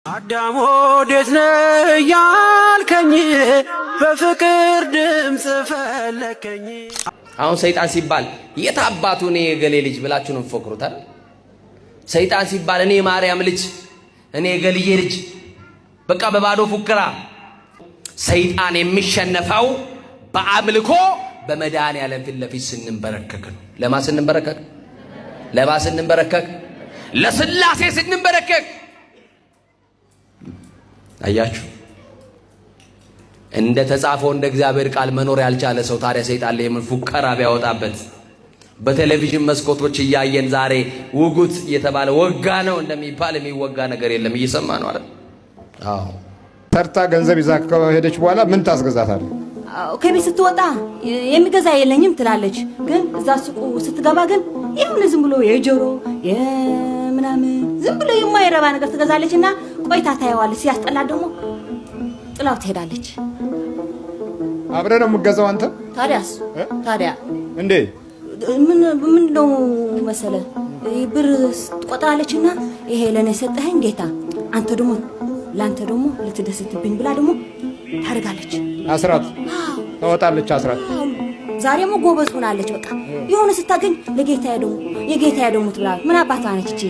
አዳም ወዴት ነህ ያልከኝ በፍቅር ድምጽ ፈለከኝ። አሁን ሰይጣን ሲባል የት አባቱ እኔ የገሌ ልጅ ብላችሁ ነው የምትፎክሩት አይደል? ሰይጣን ሲባል እኔ ማርያም ልጅ እኔ የገልዬ ልጅ በቃ በባዶ ፉከራ። ሰይጣን የሚሸነፈው በአምልኮ በመድኃኔዓለም ፊት ለፊት ስንንበረከክ ነው። ለማ ስንንበረከክ? ለማ ስንንበረከክ? ለስላሴ ስንንበረከክ። አያችሁ እንደ ተጻፈው እንደ እግዚአብሔር ቃል መኖር ያልቻለ ሰው ታዲያ ሰይጣን ለምን ፉከራ ቢያወጣበት? በቴሌቪዥን መስኮቶች እያየን ዛሬ ውጉት እየተባለ ወጋ ነው እንደሚባል የሚወጋ ነገር የለም። እየሰማ ነው አይደል? አዎ። ተርታ ገንዘብ ይዛ ከሄደች በኋላ ምን ታስገዛታለህ? ከቤት ስትወጣ የሚገዛ የለኝም ትላለች። ግን እዛ ሱቁ ስትገባ ግን ይሁን ዝም ብሎ የጆሮ የምናምን ዝም ብሎ የማይረባ ነገር ትገዛለችና ቆይታ ታየዋለች። ሲያስጠላት ደግሞ ጥላው ትሄዳለች። አብረህ ነው የምትገዛው አንተ? ታዲያስ ታዲያ እንዴ ምን ነው መሰለ ብር ትቆጥራለችና ይሄ ለኔ ሰጠኸኝ ጌታ አንተ ደግሞ ላንተ ደግሞ ልትደስትብኝ ብላ ደግሞ ታርጋለች። አስራት ታወጣለች። አስራት ዛሬም ጎበዝ ሆናለች። በቃ የሆነ ስታገኝ የጌታ ደግሞ ትብላ ምን አባቷ ነች እቺ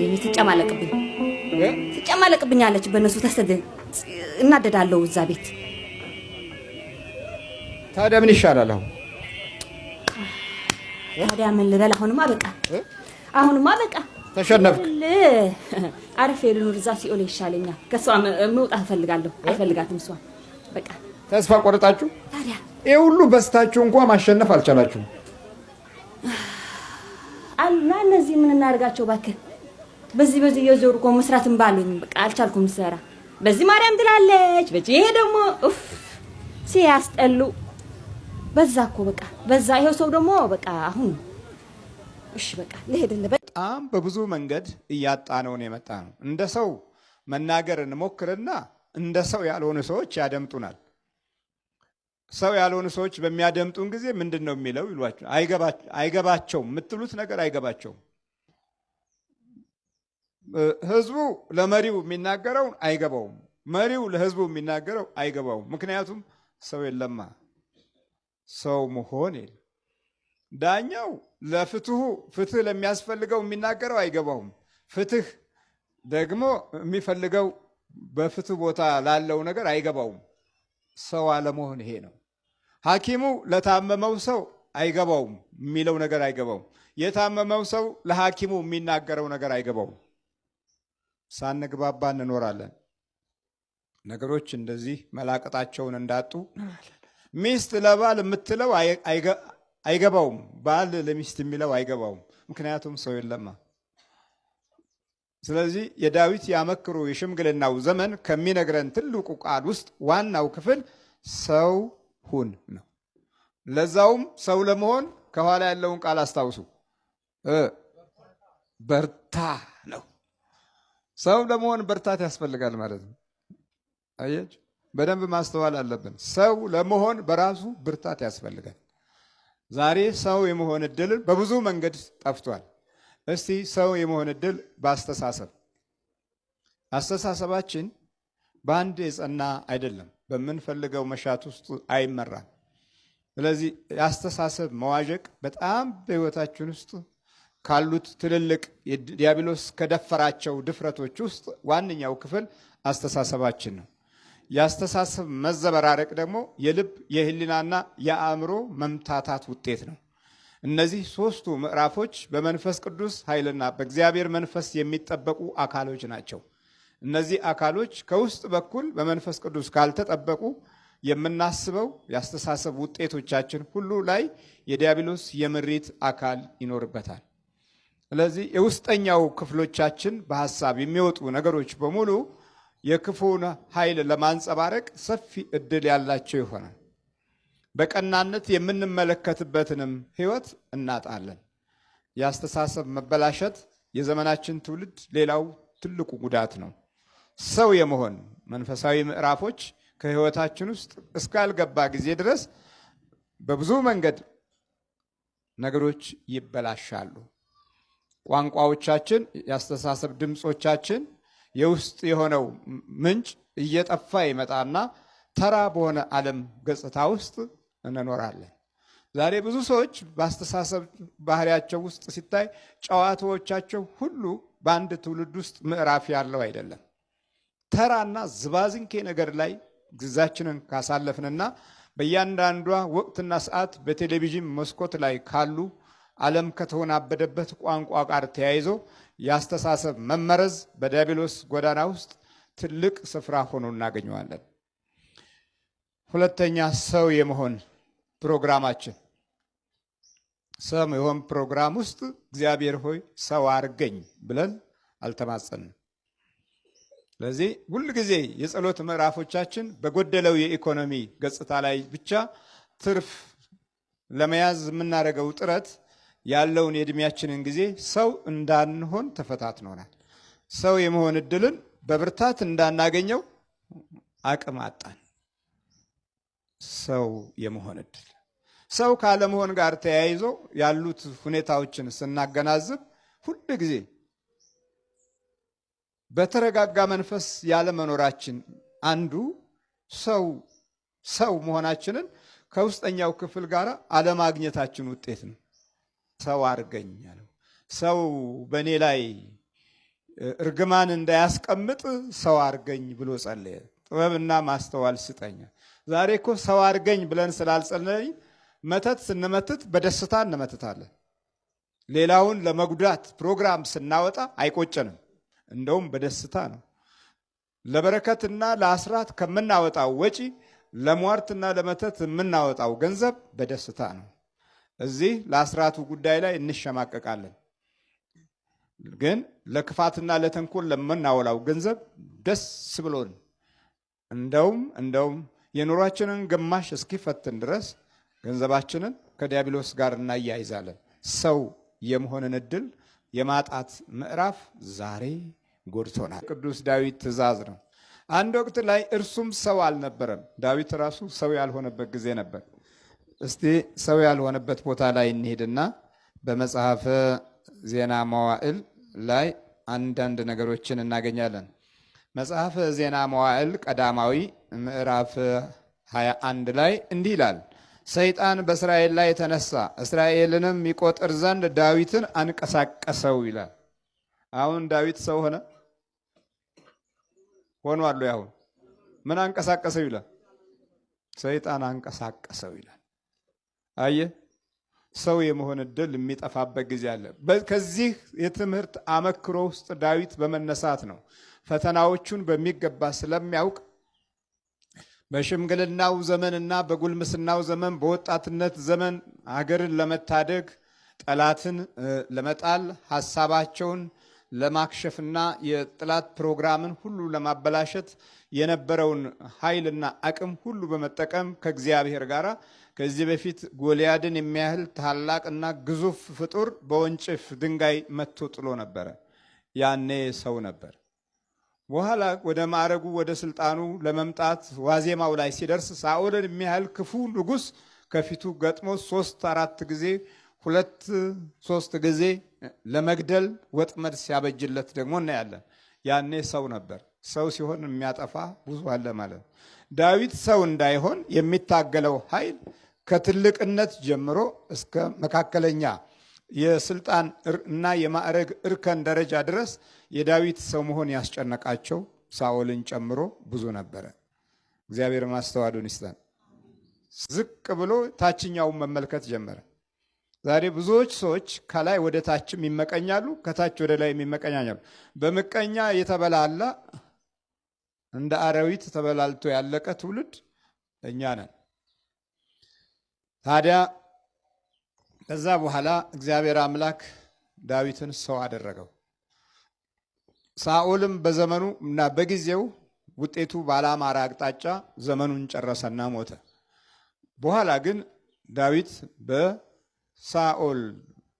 ትጨማለቅብኛለች። በእነሱ ተሰደ እናደዳለሁ እዛ ቤት። ታዲያ ምን ይሻላል አሁን? ታዲያ ምን ልበል? አሁንማ በቃ ተሸነፍክ። አርፌ ልኑር እዛ ሲኦል ይሻለኛል። ከሷ መውጣት እፈልጋለሁ። አልፈልጋትም እሷ በቃ። ተስፋ ቆረጣችሁ? ታዲያ ይሄ ሁሉ በስታችሁ እንኳን ማሸነፍ አልቻላችሁም። አልና እነዚህ ምን እናርጋቸው እባክህ? በዚህ የዞሩ እኮ መስራትም ባሉኝ በቃ አልቻልኩም ልሰራ። በዚህ ማርያም ትላለች፣ በዚህ ይሄ ደግሞ ኡፍ ሲያስጠሉ። በዛ እኮ በቃ በዛ ይሄው ሰው ደግሞ በቃ አሁን እሺ በቃ ልሄድልህ። በጣም በብዙ መንገድ እያጣነው ነው የመጣ ነው። እንደ ሰው መናገር እንሞክርና እንደ ሰው ያልሆኑ ሰዎች ያደምጡናል። ሰው ያልሆኑ ሰዎች በሚያደምጡን ጊዜ ምንድነው የሚለው ይሏቸው። አይገባቸውም። የምትሉት ነገር አይገባቸውም። ህዝቡ ለመሪው የሚናገረው አይገባውም። መሪው ለህዝቡ የሚናገረው አይገባውም። ምክንያቱም ሰው የለማ። ሰው መሆን የለም። ዳኛው ፍትህ ለሚያስፈልገው የሚናገረው አይገባውም። ፍትህ ደግሞ የሚፈልገው በፍትህ ቦታ ላለው ነገር አይገባውም። ሰው አለመሆን ይሄ ነው። ሐኪሙ ለታመመው ሰው አይገባውም፣ የሚለው ነገር አይገባውም። የታመመው ሰው ለሐኪሙ የሚናገረው ነገር አይገባውም። ሳንግባባ እንኖራለን። ነገሮች እንደዚህ መላቀጣቸውን እንዳጡ ሚስት ለባል የምትለው አይገባውም፣ ባል ለሚስት የሚለው አይገባውም። ምክንያቱም ሰው የለማ። ስለዚህ የዳዊት ያመክሮ የሽምግልናው ዘመን ከሚነግረን ትልቁ ቃል ውስጥ ዋናው ክፍል ሰው ሁን ነው። ለዛውም ሰው ለመሆን ከኋላ ያለውን ቃል አስታውሱ። በርታ ነው። ሰው ለመሆን በርታት ያስፈልጋል ማለት ነው። አያችሁ፣ በደንብ ማስተዋል አለብን። ሰው ለመሆን በራሱ ብርታት ያስፈልጋል። ዛሬ ሰው የመሆን እድል በብዙ መንገድ ጠፍቷል። እስቲ ሰው የመሆን እድል አስተሳሰባችን በአንድ የጸና አይደለም። በምንፈልገው መሻት ውስጥ አይመራም። ስለዚህ የአስተሳሰብ መዋዠቅ በጣም በሕይወታችን ውስጥ ካሉት ትልልቅ ዲያብሎስ ከደፈራቸው ድፍረቶች ውስጥ ዋነኛው ክፍል አስተሳሰባችን ነው። የአስተሳሰብ መዘበራረቅ ደግሞ የልብ የህሊናና የአእምሮ መምታታት ውጤት ነው። እነዚህ ሶስቱ ምዕራፎች በመንፈስ ቅዱስ ኃይልና በእግዚአብሔር መንፈስ የሚጠበቁ አካሎች ናቸው። እነዚህ አካሎች ከውስጥ በኩል በመንፈስ ቅዱስ ካልተጠበቁ የምናስበው የአስተሳሰብ ውጤቶቻችን ሁሉ ላይ የዲያብሎስ የምሪት አካል ይኖርበታል። ስለዚህ የውስጠኛው ክፍሎቻችን በሐሳብ የሚወጡ ነገሮች በሙሉ የክፉን ኃይል ለማንጸባረቅ ሰፊ እድል ያላቸው ይሆናል። በቀናነት የምንመለከትበትንም ህይወት እናጣለን። የአስተሳሰብ መበላሸት የዘመናችን ትውልድ ሌላው ትልቁ ጉዳት ነው። ሰው የመሆን መንፈሳዊ ምዕራፎች ከህይወታችን ውስጥ እስካልገባ ጊዜ ድረስ በብዙ መንገድ ነገሮች ይበላሻሉ። ቋንቋዎቻችን፣ የአስተሳሰብ ድምጾቻችን፣ የውስጥ የሆነው ምንጭ እየጠፋ ይመጣና ተራ በሆነ ዓለም ገጽታ ውስጥ እንኖራለን። ዛሬ ብዙ ሰዎች በአስተሳሰብ ባህሪያቸው ውስጥ ሲታይ ጨዋታዎቻቸው ሁሉ በአንድ ትውልድ ውስጥ ምዕራፍ ያለው አይደለም። ተራና ዝባዝንኬ ነገር ላይ ጊዜያችንን ካሳለፍንና በእያንዳንዷ ወቅትና ሰዓት በቴሌቪዥን መስኮት ላይ ካሉ ዓለም ከተወናበደበት ቋንቋ ጋር ተያይዞ የአስተሳሰብ መመረዝ በዲያብሎስ ጎዳና ውስጥ ትልቅ ስፍራ ሆኖ እናገኘዋለን። ሁለተኛ ሰው የመሆን ፕሮግራማችን ሰው የሆን ፕሮግራም ውስጥ እግዚአብሔር ሆይ ሰው አርገኝ ብለን አልተማጸንም። ስለዚህ ሁል ጊዜ የጸሎት ምዕራፎቻችን በጎደለው የኢኮኖሚ ገጽታ ላይ ብቻ ትርፍ ለመያዝ የምናደርገው ጥረት ያለውን የእድሜያችንን ጊዜ ሰው እንዳንሆን ተፈታትኖናል። ሰው የመሆን እድልን በብርታት እንዳናገኘው አቅም አጣን። ሰው የመሆን እድል ሰው ካለመሆን ጋር ተያይዞ ያሉት ሁኔታዎችን ስናገናዝብ ሁሉ ጊዜ በተረጋጋ መንፈስ ያለ መኖራችን አንዱ ሰው መሆናችንን ከውስጠኛው ክፍል ጋር አለማግኘታችን ውጤት ነው። ሰው አርገኝ ያለው ሰው በእኔ ላይ እርግማን እንዳያስቀምጥ ሰው አርገኝ ብሎ ጸለየ። ጥበብና ማስተዋል ስጠኝ። ዛሬ እኮ ሰው አርገኝ ብለን ስላልጸለይ መተት ስንመትት በደስታ እንመትታለን። ሌላውን ለመጉዳት ፕሮግራም ስናወጣ አይቆጨንም፣ እንደውም በደስታ ነው። ለበረከትና ለአስራት ከምናወጣው ወጪ ለሟርትና ለመተት የምናወጣው ገንዘብ በደስታ ነው። እዚህ ለአስራቱ ጉዳይ ላይ እንሸማቀቃለን፣ ግን ለክፋትና ለተንኮል ለምናወላው ገንዘብ ደስ ብሎን እንደውም የኑሯችንን ግማሽ እስኪፈትን ድረስ ገንዘባችንን ከዲያብሎስ ጋር እናያይዛለን። ሰው የመሆንን እድል የማጣት ምዕራፍ ዛሬ ጎድቶናል። ቅዱስ ዳዊት ትእዛዝ ነው። አንድ ወቅት ላይ እርሱም ሰው አልነበረም። ዳዊት ራሱ ሰው ያልሆነበት ጊዜ ነበር። እስቲ ሰው ያልሆነበት ቦታ ላይ እንሄድና በመጽሐፈ ዜና መዋዕል ላይ አንዳንድ ነገሮችን እናገኛለን። መጽሐፈ ዜና መዋዕል ቀዳማዊ ምዕራፍ 21 ላይ እንዲህ ይላል። ሰይጣን በእስራኤል ላይ ተነሳ፣ እስራኤልንም ይቆጥር ዘንድ ዳዊትን አንቀሳቀሰው ይላል። አሁን ዳዊት ሰው ሆኗል። አሁን ምን አንቀሳቀሰው ይላል? ሰይጣን አንቀሳቀሰው ይላል። አየ ሰው የመሆን እድል የሚጠፋበት ጊዜ አለ። ከዚህ የትምህርት አመክሮ ውስጥ ዳዊት በመነሳት ነው ፈተናዎቹን በሚገባ ስለሚያውቅ በሽምግልናው ዘመንና በጉልምስናው ዘመን በወጣትነት ዘመን አገርን ለመታደግ ጠላትን ለመጣል ሐሳባቸውን ለማክሸፍና የጠላት ፕሮግራምን ሁሉ ለማበላሸት የነበረውን ኃይልና አቅም ሁሉ በመጠቀም ከእግዚአብሔር ጋር ከዚህ በፊት ጎልያድን የሚያህል ታላቅና ግዙፍ ፍጡር በወንጭፍ ድንጋይ መትቶ ጥሎ ነበረ። ያኔ ሰው ነበር። በኋላ ወደ ማዕረጉ ወደ ስልጣኑ ለመምጣት ዋዜማው ላይ ሲደርስ ሳኦልን የሚያህል ክፉ ንጉሥ ከፊቱ ገጥሞ 3-4 ጊዜ 2-3 ጊዜ ለመግደል ወጥመድ ሲያበጅለት ደግሞ እናያለን። ያኔ ሰው ነበር። ሰው ሲሆን የሚያጠፋ ብዙ አለ ማለት ነው። ዳዊት ሰው እንዳይሆን የሚታገለው ኃይል ከትልቅነት ጀምሮ እስከ መካከለኛ የስልጣን እና የማዕረግ እርከን ደረጃ ድረስ የዳዊት ሰው መሆን ያስጨነቃቸው ሳኦልን ጨምሮ ብዙ ነበረ። እግዚአብሔር ማስተዋሉን ይስጠን። ዝቅ ብሎ ታችኛውን መመልከት ጀመረ። ዛሬ ብዙዎች ሰዎች ከላይ ወደ ታችም ይመቀኛሉ፣ ከታች ወደ ላይ ይመቀኛኛሉ። በምቀኛ የተበላላ እንደ አራዊት ተበላልቶ ያለቀ ትውልድ እኛ ነን። ታዲያ ከዛ በኋላ እግዚአብሔር አምላክ ዳዊትን ሰው አደረገው። ሳኦልም በዘመኑ እና በጊዜው ውጤቱ ባላማረ አቅጣጫ ዘመኑን ጨረሰና ሞተ። በኋላ ግን ዳዊት በሳኦል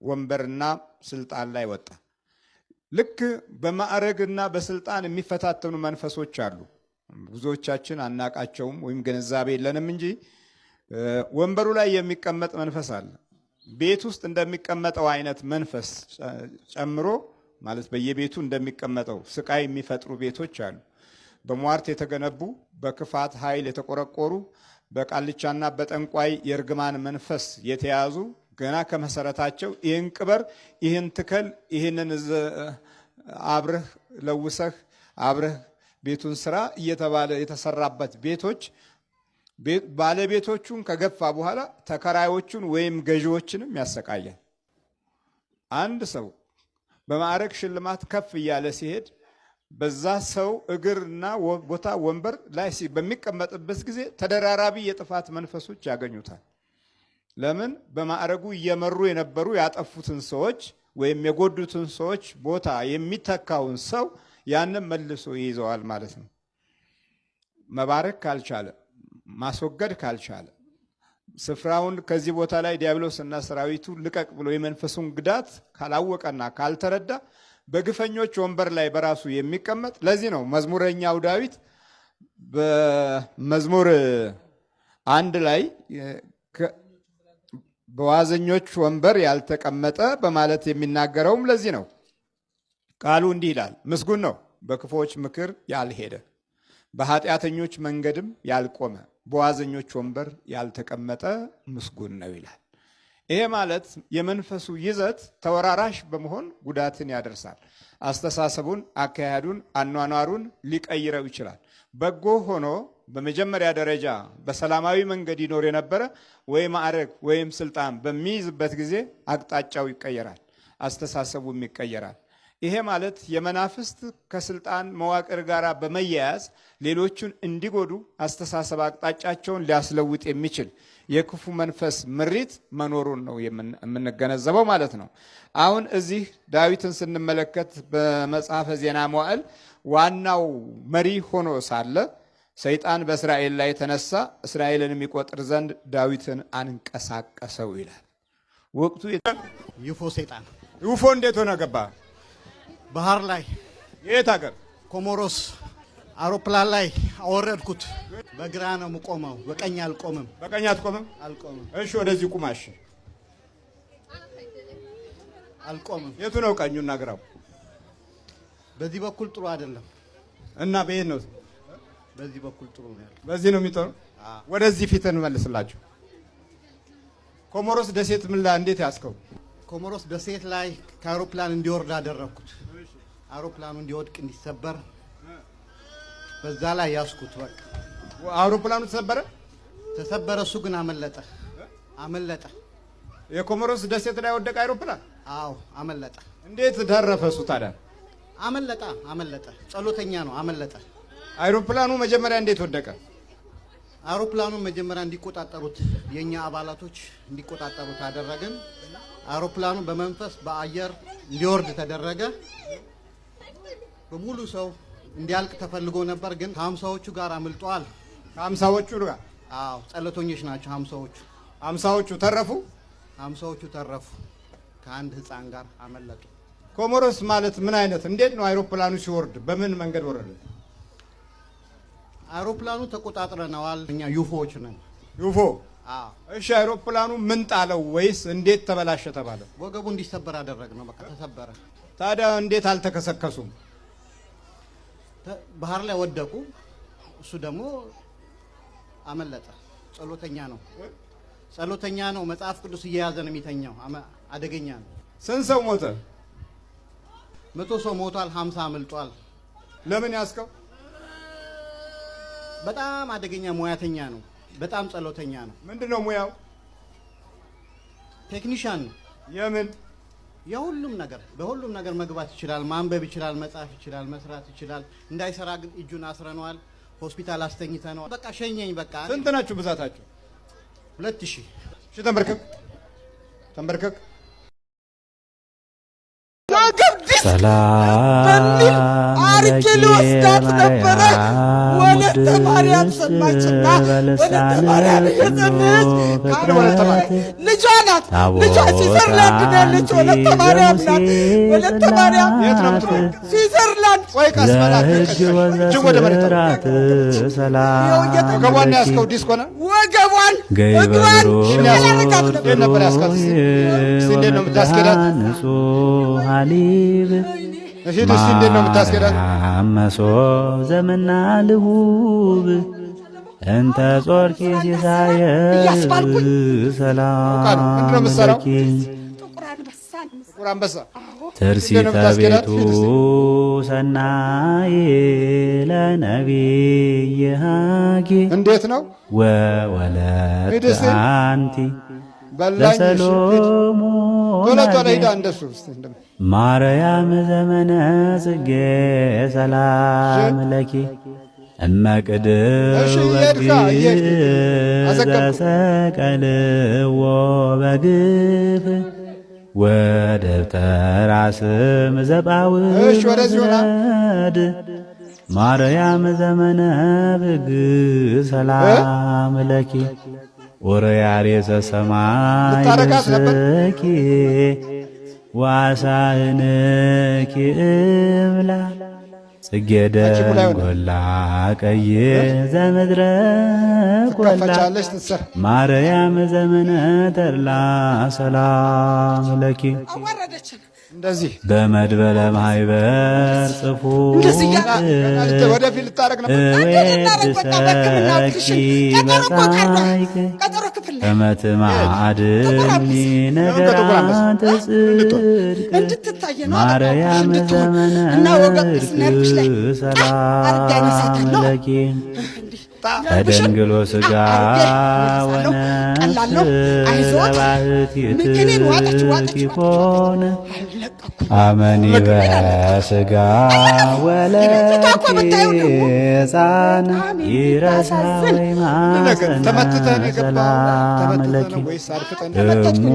ወንበርና ስልጣን ላይ ወጣ። ልክ በማዕረግና በስልጣን የሚፈታተኑ መንፈሶች አሉ። ብዙዎቻችን አናቃቸውም ወይም ግንዛቤ የለንም እንጂ ወንበሩ ላይ የሚቀመጥ መንፈስ አለ። ቤት ውስጥ እንደሚቀመጠው አይነት መንፈስ ጨምሮ ማለት በየቤቱ እንደሚቀመጠው ስቃይ የሚፈጥሩ ቤቶች አሉ። በሟርት የተገነቡ በክፋት ኃይል የተቆረቆሩ በቃልቻና በጠንቋይ የርግማን መንፈስ የተያዙ ገና ከመሰረታቸው ይህን ቅበር፣ ይህን ትከል፣ ይህንን አብረህ ለውሰህ አብረህ ቤቱን ስራ እየተባለ የተሰራበት ቤቶች ባለቤቶቹን ከገፋ በኋላ ተከራዮቹን ወይም ገዢዎችንም ያሰቃያል። አንድ ሰው በማዕረግ ሽልማት ከፍ እያለ ሲሄድ በዛ ሰው እግርና ቦታ ወንበር ላይ በሚቀመጥበት ጊዜ ተደራራቢ የጥፋት መንፈሶች ያገኙታል። ለምን? በማዕረጉ እየመሩ የነበሩ ያጠፉትን ሰዎች ወይም የጎዱትን ሰዎች ቦታ የሚተካውን ሰው ያንን መልሶ ይይዘዋል ማለት ነው። መባረክ ካልቻለ፣ ማስወገድ ካልቻለ፣ ስፍራውን ከዚህ ቦታ ላይ ዲያብሎስና ሰራዊቱ ልቀቅ ብሎ የመንፈሱን ግዳት ካላወቀና ካልተረዳ በግፈኞች ወንበር ላይ በራሱ የሚቀመጥ። ለዚህ ነው መዝሙረኛው ዳዊት በመዝሙር 1 ላይ በዋዘኞች ወንበር ያልተቀመጠ በማለት የሚናገረውም ለዚህ ነው። ቃሉ እንዲህ ይላል፣ ምስጉን ነው በክፉዎች ምክር ያልሄደ፣ በኃጢአተኞች መንገድም ያልቆመ፣ በዋዘኞች ወንበር ያልተቀመጠ ምስጉን ነው ይላል። ይሄ ማለት የመንፈሱ ይዘት ተወራራሽ በመሆን ጉዳትን ያደርሳል። አስተሳሰቡን፣ አካሄዱን፣ አኗኗሩን ሊቀይረው ይችላል። በጎ ሆኖ በመጀመሪያ ደረጃ በሰላማዊ መንገድ ይኖር የነበረ ወይ ማዕረግ ወይም ስልጣን በሚይዝበት ጊዜ አቅጣጫው ይቀየራል፣ አስተሳሰቡም ይቀየራል። ይሄ ማለት የመናፍስት ከስልጣን መዋቅር ጋር በመያያዝ ሌሎቹን እንዲጎዱ አስተሳሰብ አቅጣጫቸውን ሊያስለውጥ የሚችል የክፉ መንፈስ ምሪት መኖሩን ነው የምንገነዘበው ማለት ነው። አሁን እዚህ ዳዊትን ስንመለከት በመጽሐፈ ዜና መዋዕል ዋናው መሪ ሆኖ ሳለ ሰይጣን በእስራኤል ላይ ተነሳ፣ እስራኤልን የሚቆጥር ዘንድ ዳዊትን አንቀሳቀሰው ይላል። ወቅቱ ዩፎ ሰይጣን ዩፎ እንዴት ሆነ ገባ? ባህር ላይ የት ሀገር? ኮሞሮስ አውሮፕላን ላይ አወረድኩት። በግራ ነው የምቆመው፣ በቀኝ አልቆምም። በቀኝ አትቆምም? አልቆምም። እሺ ወደዚህ ቁማሽ። አልቆምም። የቱ ነው ቀኙና ግራው? በዚህ በኩል ጥሩ አይደለም እና በየት ነው? በዚህ በኩል ጥሩ ነው ያለው። በዚህ ነው የሚጠሩ። ወደዚህ ፊት እንመልስላችሁ። ኮሞሮስ ደሴት ምን ላይ እንዴት ያስከው? ኮሞሮስ ደሴት ላይ ከአውሮፕላን እንዲወርድ አደረኩት። አውሮፕላኑ እንዲወድቅ እንዲሰበር በዛ ላይ ያስኩት። በቃ አውሮፕላኑ ተሰበረ። እሱ ግን አመለጠ። የኮሞሮስ ደሴት ላይ ወደቀ አይሮፕላን? አዎ አመለጠ። እንዴት ደረፈ እሱ ታዲያ? አመለጠ። ጸሎተኛ ነው፣ አመለጠ። አይሮፕላኑ መጀመሪያ እንዴት ወደቀ? አውሮፕላኑን መጀመሪያ እንዲቆጣጠሩት የኛ አባላቶች እንዲቆጣጠሩት አደረግን። አውሮፕላኑ በመንፈስ በአየር እንዲወርድ ተደረገ። በሙሉ ሰው እንዲያልቅ ተፈልጎ ነበር፣ ግን ከ50ዎቹ ጋር አምልጧል። ከ50ዎቹ ጋር? አዎ ጸሎተኞች ናቸው 50ዎቹ። 50ዎቹ ተረፉ? 50ዎቹ ተረፉ። ከአንድ ህፃን ጋር አመለጡ። ኮሞሮስ ማለት ምን አይነት እንዴት ነው አይሮፕላኑ ሲወርድ በምን መንገድ ወረደ? አይሮፕላኑ ተቆጣጥረናል። እኛ ዩፎዎች ነን። ዩፎ? አዎ። እሺ አይሮፕላኑ ምን ጣለው ወይስ እንዴት ተበላሸ ተባለ? ወገቡ እንዲሰበር አደረግነው። በቃ ተሰበረ። ታዲያ እንዴት አልተከሰከሱም? ባህር ላይ ወደቁ። እሱ ደግሞ አመለጠ። ጸሎተኛ ነው። መጽሐፍ ቅዱስ እየያዘ ነው የሚተኛው። አደገኛ ነው። ስንት ሰው ሞተ? 100 ሰው ሞቷል። 50 አመልጧል። ለምን ያስከው? በጣም አደገኛ ሙያተኛ ነው። በጣም ጸሎተኛ ነው። ምንድነው ሙያው? ቴክኒሻን ነው። የምን? የሁሉም ነገር፣ በሁሉም ነገር መግባት ይችላል። ማንበብ ይችላል፣ መጻፍ ይችላል፣ መስራት ይችላል። እንዳይሰራ ግን እጁን አስረነዋል። ሆስፒታል አስተኝተነዋል። በቃ ሸኘኝ። በቃ ስንት ናችሁ ብዛታችሁ? 2000። እሺ ተንበርከክ። ሰላም አርጌ ልወስዳት ነበረ። ወለተ ማርያም ሰማችና ወለተ ማርያም እየጸለየች ልጇ ናት። ልጇ ስዊዘርላንድ ነው ያለች ወለተ ማርያም ናት። ወለተ ማርያም ስዊዘርላንድ ወይ ቀስበላት ወደ መሬት ወገቧን ያስከው ዲስኮ ነው ወገቧን እግሯን ያላረጋት ነበር ያስካት። እስቲ እንዴት ነው የምታስኬዳት? እሺ እስቲ እንዴት ነው የምታስኬዳት? መሶብ ዘመና ልሁብ እንተ ጾርኪ ሲሳየ ሰላም ለኪ ጥቁር አንበሳ ትርሲተ ቤቱ ሰናይ ለነቢይ ሀጌ እንዴት ነው ወወለት አንቲ በላኝ ለሰሎሞን ቶሎ ሂዳ እንደሱ ማርያም ዘመነ ጽጌ ሰላም ለኪ እመቅድስ ዘሰቀልዎ በግፍ ወደብተራ ስም ዘጳውድ ማርያም ዘመነ ብግ ሰላም ለኪ ወረያሬሰ ሰማይ ለኪ ዋሳህንኪ እብላ ጽጌ ደንጎላ ቀይ ዘምድረ ቆላ ማርያም ዘመነ ተድላ ሰላም ለኪ እንደዚህ በመድበለ ማይበር ጽፉ ወደፊት ልታረግ ነው ወድሰኪ በታይክ ከመትማዕድኒ ነገራት ጽድቅ ማርያም ዘመነ ሰላም ለኪ ተደንግሎ ስጋ ወነፍስ ዘባህቲትኪ ኮነ አመኒ በስጋ ወለኪ ሕፃን ይረሳ ወይ ማፀነ ሰላም ለኪ እሙ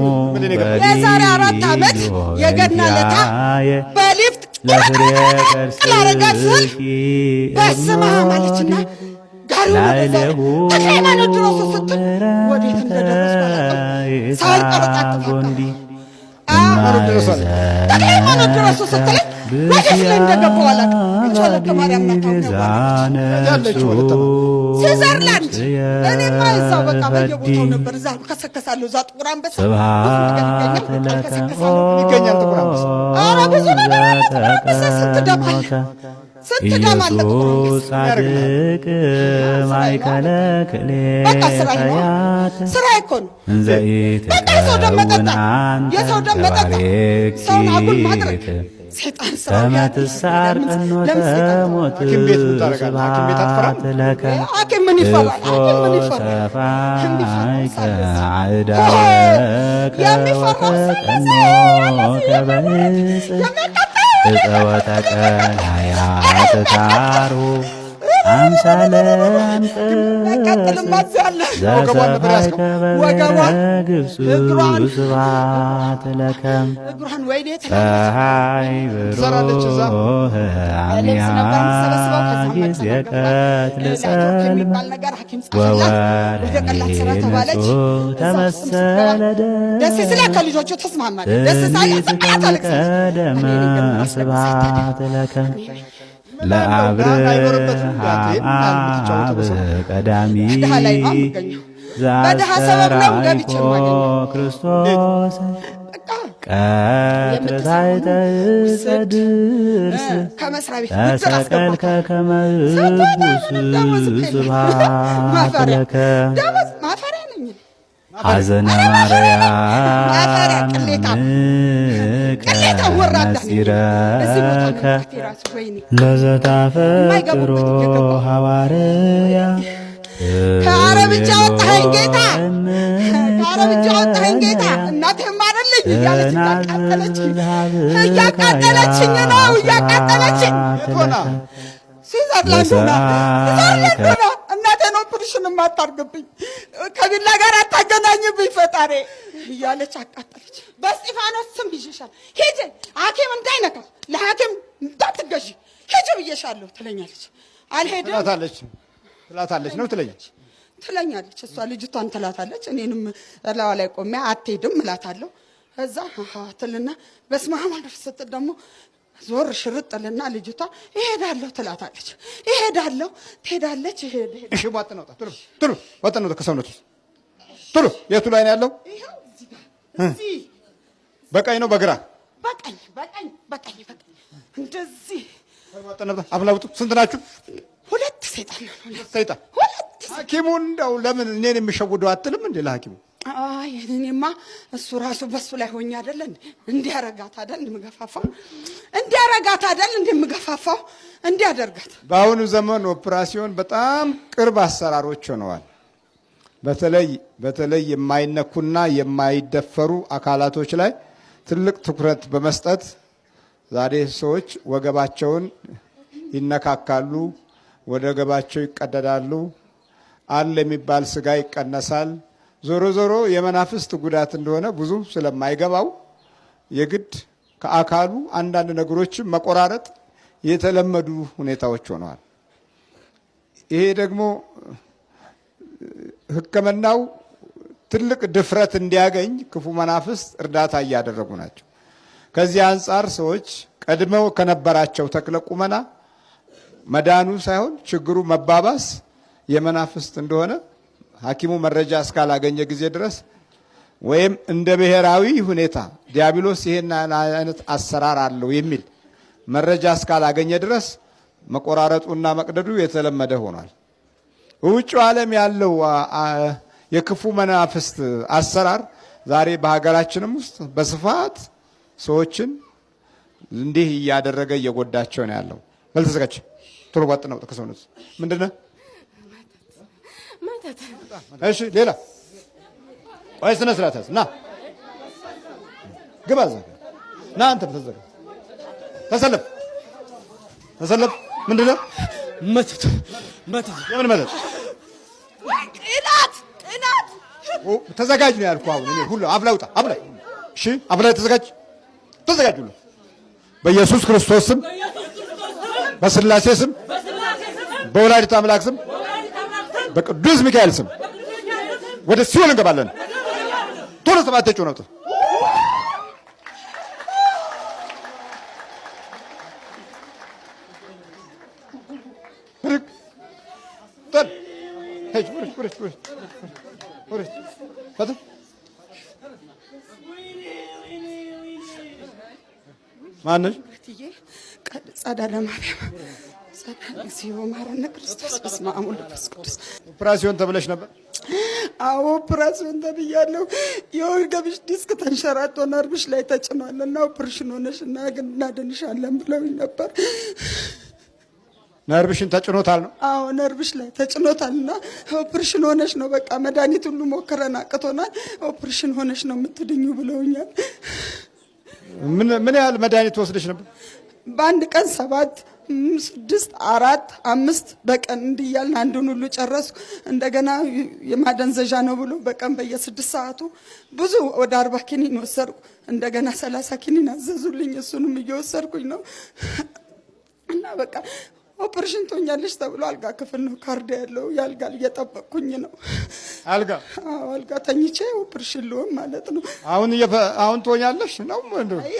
የዛሬ 4 ዓመት የገና ለታ በሊፍት ለፍሬ ከርስኪ በስመ አብ አለችና ላይለሁ ሃይማኖት ድረስ ስትል ወዴት እንደደረስኩ ሳልቀረጣጥፋ ሃይማኖት ድረስ ስትል ወዴት ላይ እንደገባሁ አላውቅም። ወለተ ማርያም ናት ስዊዘርላንድ። እኔማ እዛው በቃ በየቦታው ነበር። እዛ ከሰከሳለሁ። እዛ ጥቁር አንበሳ ይገኛል። ጥቁር አንበሳ ኧረ ብዙ ነገር አለ። ጥቁር አንበሳ ስትደማል ኢየሱስ ጻድቅ ማእከለ ክልኤያት ስራ እኮ ነው። በቃ ሰው ደም መጠጣት፣ የሰው ደም መጠጣት፣ ሰውን አጉል ማድረግ ሰይጣን ስራ ተመትሳር ቀኖተ ሞት ስብሐት ለከ ሐኪም ምን ይፈራል? ሐኪም ምን ይፈራል? የሚፈራ ቀኖ ከበጽ እፀወተ ቀላያት ታሩ አምሳለ አንቀጽ ዘሰፋይከ በግብፅ ስብሐት ለከ ፀሐይ ብሩህ አምያ ጊዜ ቀትር ጸልም ወወርኅ ንጹሕ ተመሰለ ትዕቢት ቀደመ ስብሐት ለከ ለአብርሃም አብ ቀዳሚ ዘአስተርአይኮ ክርስቶስ ቀትር ታሕተ ዕፀ ድርስ ተሰቀልከ ከመ እቡስ ስብሐት ለከ ሐዘነ ማርያም ነጺረከ ለዘታፈቅሮ ሐዋርያ ከዓረብ እጅ አወጣኸኝ ጌታ፣ ከዓረብ እጅ አወጣኸኝ ጌታ። እናቴም አይደለኝ እያቃጠለችኝ ነው፣ እያቃጠለችኝ ስዊዘርላንድ ሆና እናቴን ኦፕሬሽን የማታርግብኝ ከቢላ ጋር አታገናኝብኝ ፈጣሪ እያለች አቃጠለች። በእስጢፋኖስ ስም ይዤሻል፣ ሂጂ ሐኪም እንዳይነካ፣ ለሐኪም እንዳትገዢ፣ ሂጂ ብዬሻለሁ ትለኛለች። አልሄድም ትላታለች ነው ትለኛለች። እሷ ልጅቷን ትላታለች። እኔንም እላዋ ላይ ቆሜ አትሄድም እላታለሁ። እዛ ትልና በስመ አብ ወልድ ስትል ደግሞ ዞር ሽርጥልና ልጅቷ እሄዳለሁ ትላታለች። እሄዳለሁ ትሄዳለች። እሺ ዋጥ ነው ቶሎ ዋጥ ነው ከሰውነቱ ቶሎ የቱ ላይ ነው ያለው? ይሄው እዚህ በቀኝ ነው በግራ? በቀኝ እንደዚህ ዋጥ ነው። አብላውጡ ስንት ናችሁ? ሁለት ሰይጣን ነው። ሁለት ሐኪሙ እንደው ለምን እኔን የሚሸውደው አትልም እንዴ ለሐኪሙ? አይ እኔማ እሱ ራሱ በሱ ላይ ሆኜ አይደል እንዲያረጋት አይደል እንደምገፋፋው እንዲያደርጋት። በአሁኑ ዘመን ኦፕራሲዮን በጣም ቅርብ አሰራሮች ሆነዋል። በተለይ የማይነኩና የማይደፈሩ አካላቶች ላይ ትልቅ ትኩረት በመስጠት ዛሬ ሰዎች ወገባቸውን ይነካካሉ፣ ወደ ወገባቸው ይቀደዳሉ፣ አለ የሚባል ስጋ ይቀነሳል። ዞሮ ዞሮ የመናፍስት ጉዳት እንደሆነ ብዙ ስለማይገባው የግድ ከአካሉ አንዳንድ ነገሮችን መቆራረጥ የተለመዱ ሁኔታዎች ሆነዋል። ይሄ ደግሞ ሕክምናው ትልቅ ድፍረት እንዲያገኝ ክፉ መናፍስት እርዳታ እያደረጉ ናቸው። ከዚህ አንጻር ሰዎች ቀድመው ከነበራቸው ተክለ ቁመና መዳኑ ሳይሆን ችግሩ መባባስ የመናፍስት እንደሆነ ሐኪሙ መረጃ እስካላገኘ ጊዜ ድረስ ወይም እንደ ብሔራዊ ሁኔታ ዲያብሎስ ይሄን አይነት አሰራር አለው የሚል መረጃ እስካላገኘ ድረስ መቆራረጡና መቅደዱ የተለመደ ሆኗል። በውጭ ዓለም ያለው የክፉ መናፍስት አሰራር ዛሬ በሀገራችንም ውስጥ በስፋት ሰዎችን እንዲህ እያደረገ እየጎዳቸው ነው ያለው። መልተዘጋጅ ቶሎ ባጥ ነው ተከሰውነት ምንድነው? እሺ ሌላ ቆይ ስነ ስርዓት ያዝ ና ግባ ና አንተ ተሰለፍ ምንድነው? መተት የምን መተት? ቅናት ተዘጋጅ ነው ያልኩህ። አሁን እኔ ሁሉ አብላውጣ አብላይ እሺ አብላይ ተዘጋጅ ሁሉ በኢየሱስ ክርስቶስ ስም በስላሴ ስም በወላዲተ አምላክ ስም በቅዱስ ሚካኤል ስም ወደ ሲኦል እንገባለን። ቶሎ ሰባት ተጮህ ነው ማነሽ? ጸዳለ ማርያም እግዚኦ ማረነ ክርስቶስ በስመ አብ ወወልድ ወመንፈስ ቅዱስ። ኦፕራሲዮን ተብለሽ ነበር? አዎ ኦፕራሲዮን ተብያለሁ። የወገብሽ ዲስክ ተንሸራቶ ነርቭሽ ላይ ተጭኗልና ኦፕሬሽን ሆነሽና ግን እናድንሻለን ብለውኝ ነበር። ነርቭሽን ተጭኖታል ነው? አዎ ነርቭሽ ላይ ተጭኖታልና ኦፕሬሽን ሆነሽ ነው በቃ መድኃኒት ሁሉ ሞክረን አቅቶናል። ኦፕሬሽን ሆነሽ ነው የምትድኙ ብለውኛል። ምን ያህል መድኃኒት ወስደሽ ነበር? በአንድ ቀን 7 6 4 5 በቀን እንዲያልን አንዱን ሁሉ ጨረስኩ። እንደገና የማደንዘዣ ነው ብሎ በቀን በየ6 ሰዓቱ ብዙ ወደ 40 ኪኒን ወሰድኩ። እንደገና 30 ኪኒን አዘዙልኝ። እሱንም እየወሰድኩኝ ነው እና በቃ ኦፕሬሽን ትሆኛለሽ ተብሎ አልጋ ክፍል ነው ካርድ ያለው ያልጋ እየጠበቅኩኝ ነው። አልጋ? አዎ አልጋ ተኝቼ ኦፕሬሽን ልሆን ማለት ነው። አሁን ትሆኛለሽ ነው?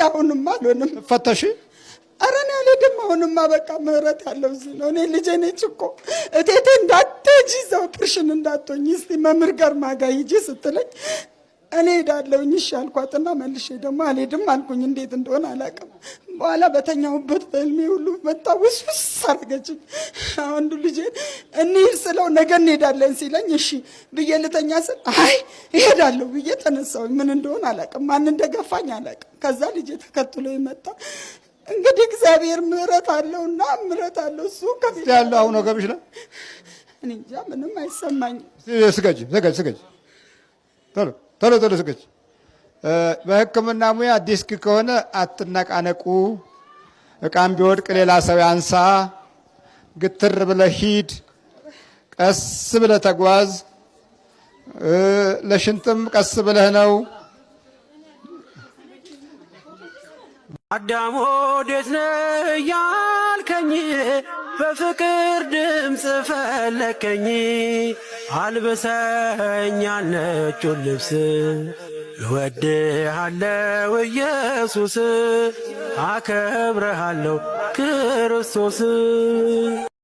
አሁንማ አልሆንም። ፈተሽ? ኧረ እኔ አልሄድም። አሁንማ በቃ ምህረት ያለው እዚህ ነው። እኔ ልጄ ነች እኮ እቴቴ እንዳትሄጂ እዛ ኦፕሬሽን እንዳትሆኝ እስቲ መምህር ገርማ ጋር ሂጂ ስትለኝ እኔ ሄዳለሁኝ እሺ አልኳትና መልሼ ደግሞ አልሄድም አልኩኝ። እንዴት እንደሆነ አላውቅም። በኋላ በተኛሁበት በህልሜ ሁሉ መጣ ውስውስ አደረገችኝ። አንዱ ልጄ እንሂድ ስለው ነገ እንሄዳለን ሲለኝ እሺ ብዬ ልተኛ ስል አይ እሄዳለሁ ብዬ ተነሳሁኝ። ምን እንደሆነ አላውቅም፣ ማን እንደገፋኝ አላውቅም። ከዛ ልጄ ተከትሎ ይመጣ። እንግዲህ እግዚአብሔር ምህረት አለውና ምህረት አለው እሱ ከፊት ያለው አሁን ወገብሽ ላይ እኔ እንጃ ምንም አይሰማኝም። ስገጅ ቶሎ ስገጅ። በሕክምና ሙያ ዲስክ ከሆነ አትነቃነቁ። እቃም ቢወድቅ ሌላ ሰው ያንሳ። ግትር ብለህ ሂድ፣ ቀስ ብለህ ተጓዝ። ለሽንትም ቀስ ብለህ ነው። አዳም ወዴት ነህ ያልከኝ በፍቅር ድምፅ ፈለከኝ አልብሰኛል ነጩን ልብስ እወድሃለሁ ኢየሱስ አከብረሃለሁ ክርስቶስ